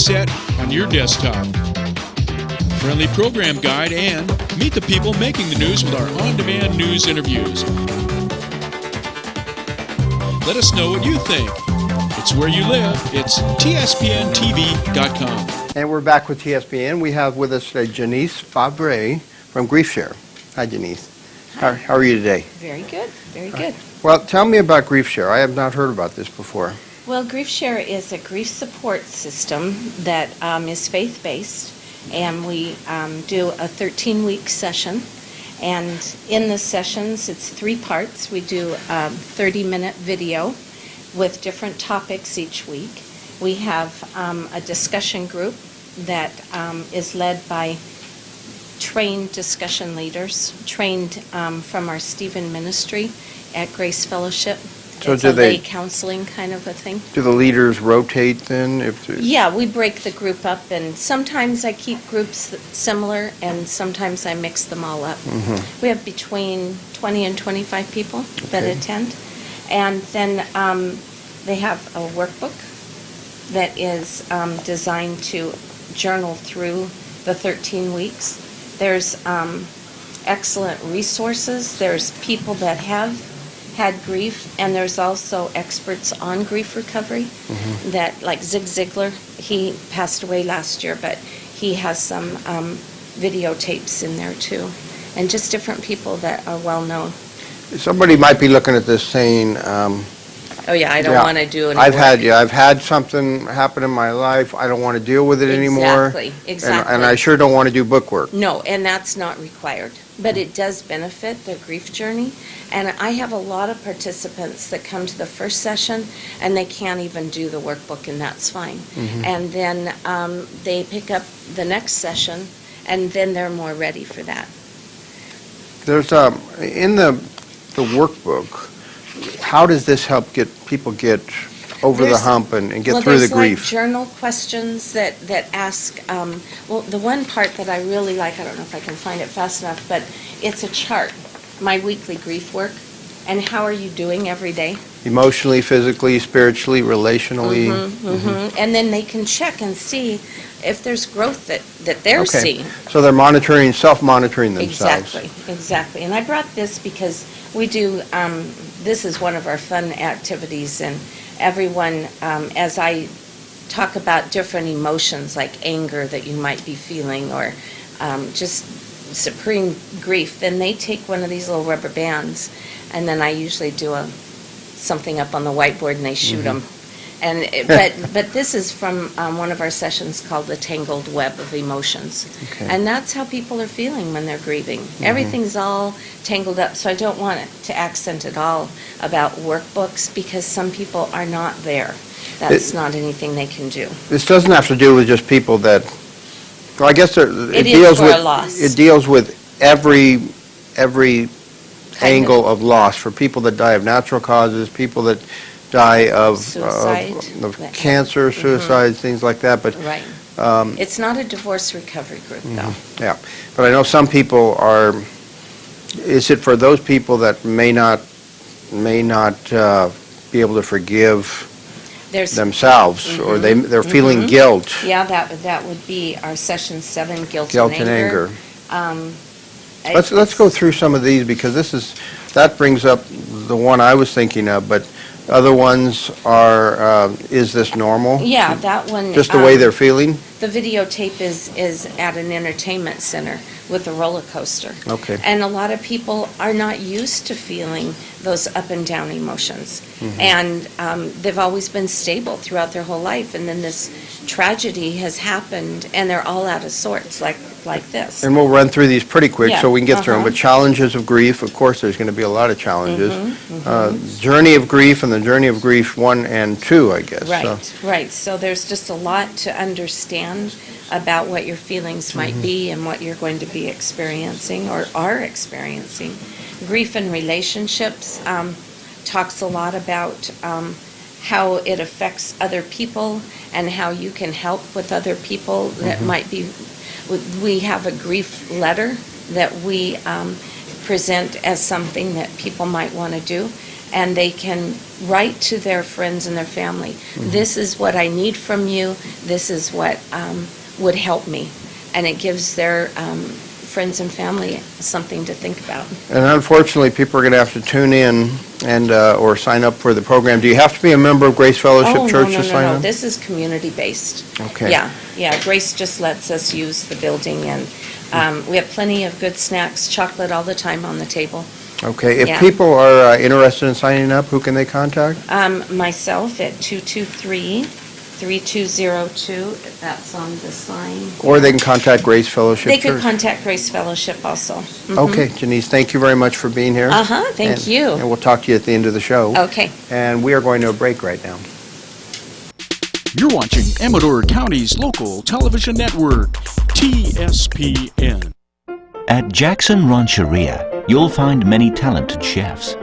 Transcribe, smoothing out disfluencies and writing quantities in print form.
set on your desktop. Friendly program guide, and meet the people making the news with our on-demand news interviews. Let us know what you think. It's where you live. It's TSPNTV.com. And we're back with TSPN. We have with us today Janese Favret from GriefShare. Hi, Janese. How are you today? Very good, very good. Well, tell me about GriefShare. I have not heard about this before. Well, GriefShare is a grief support system that is faith-based, and we do a 13-week session. And in the sessions, it's 3 parts. We do a 30-minute video with different topics each week. We have a discussion group that is led by trained discussion leaders, trained from our Stephen ministry at Grace Fellowship. So it's do a they- lay counseling kind of a thing. Do the leaders rotate then? Yeah, we break the group up, and sometimes I keep groups similar, and sometimes I mix them all up. We have between 20 and 25 people that Okay. attend. And then they have a workbook that is designed to journal through the 13 weeks. There's excellent resources. There's people that have had grief, and there's also experts on grief recovery that, like Zig Ziglar, he passed away last year, but he has some videotapes in there too, and just different people that are well known. Somebody might be looking at this saying, Oh yeah, I don't yeah, want to do any I've work. had something happen in my life. I don't want to deal with it anymore. Exactly. And I sure don't want to do book work. No, and that's not required, but it does benefit their grief journey. And I have a lot of participants that come to the first session and they can't even do the workbook, and that's fine. And then they pick up the next session, and then they're more ready for that. There's in the workbook, how does this help people get over the There's- hump and get Well, through the there's like grief? journal questions that ask, well, the one part that I really like, I don't know if I can find it fast enough, but it's a chart, my weekly grief work, and how are you doing every day? Emotionally, physically, spiritually, relationally. And then they can check and see if there's growth that they're Okay. seeing. So they're self-monitoring themselves. Exactly. And I brought this because we do, this is one of our fun activities, and everyone, as I talk about different emotions like anger that you might be feeling, or just supreme grief, then they take one of these little rubber bands, and then I usually do something up on the whiteboard and they shoot them. And but this is from one of our sessions called The Tangled Web of Emotions. Okay. And that's how people are feeling when they're grieving. Everything's all tangled up, so I don't want it to accent at all about workbooks, because some people are not there. That's not anything they can do. This doesn't have to do with just people that, well, I guess it It deals is for with, a loss. it deals with every Kind angle of loss, for people that die of natural causes, people that die of Suicide. of cancer, suicides, things like that, but Right. It's not a divorce recovery group, though. yeah. But I know some people are, is it for those people that may not be able to forgive There's themselves, or they're feeling guilt, Yeah, that would be our session 7, guilt guilt and and anger. anger. Let's go through some of these, because that brings up the one I was thinking of, but other ones are, is this normal? Yeah, that one. Just the way they're feeling? The videotape is at an entertainment center with a roller coaster. Okay. And a lot of people are not used to feeling those up and down emotions. And they've always been stable throughout their whole life, and then this tragedy has happened, and they're all out of sorts, like this. And we'll run through these pretty quick so Yeah, we can get through them. But challenges of grief, of course, there's going to be a lot of challenges. Journey of grief and the journey of grief 1 and 2, I guess. Right. So there's just a lot to understand about what your feelings might be and what you're going to be experiencing or are experiencing. Grief in relationships talks a lot about how it affects other people and how you can help with other people that might be. We have a grief letter that we present as something that people might want to do. and they can write to their friends and their family, this is what I need from you, this is what would help me. And it gives their friends and family something to think about. And unfortunately, people are going to have to tune in and, or sign up for the program. Do you have to be a member of Grace Fellowship Church to sign No. up? This is community-based. Okay. Yeah. Grace just lets us use the building, and we have plenty of good snacks, chocolate all the time on the table. Okay. If Yeah. people are interested in signing up, who can they contact? Myself at 223-3202, that's on the sign. Or they can contact Grace Fellowship They Church? could contact Grace Fellowship also. Mhm. Okay, Janese, thank you very much for being here. Thank And- you. And we'll talk to you at the end of the show. Okay. And we are going to a break right now. You're watching Amador County's local television network, TSPN. At Jackson Rancheria, you'll find many talented chefs